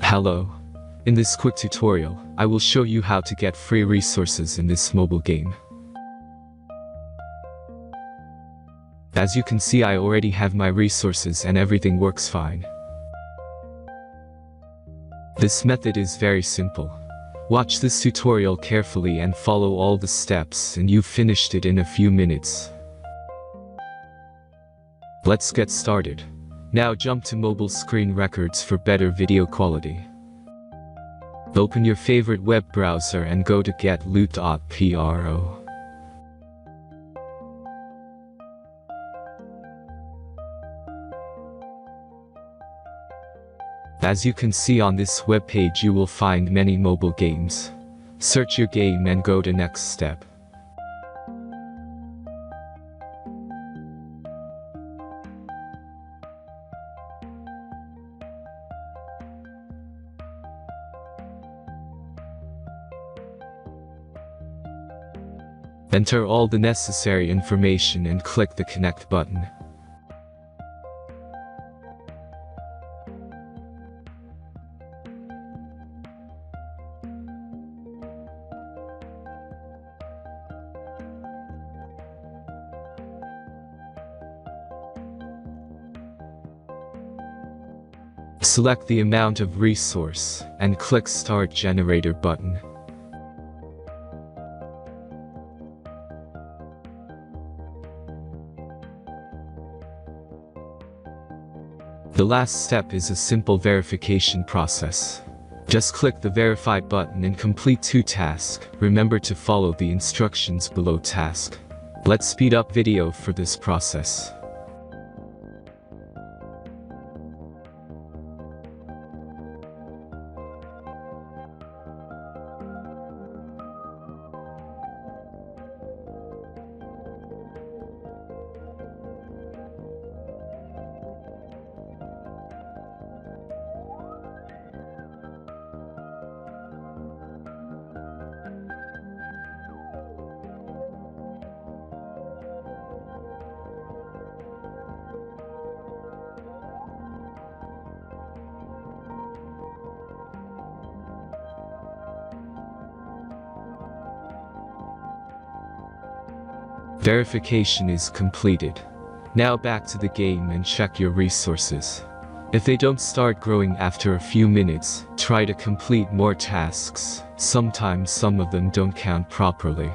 Hello. In this quick tutorial, I will show you how to get free resources in this mobile game. As you can see, I already have my resources and everything works fine. This method is very simple. Watch this tutorial carefully and follow all the steps and you've finished it in a few minutes. Let's get started. Now jump to mobile screen records for better video quality. Open your favorite web browser and go to getloot.pro. As you can see on this web page, you will find many mobile games. Search your game and go to next step. Enter all the necessary information and click the connect button. Select the amount of resource and click Start Generator button. The last step is a simple verification process. Just click the Verify button and complete 2 tasks. Remember to follow the instructions below task. Let's speed up video for this process. Verification is completed. Now back to the game and check your resources. If they don't start growing after a few minutes, try to complete more tasks. Sometimes some of them don't count properly.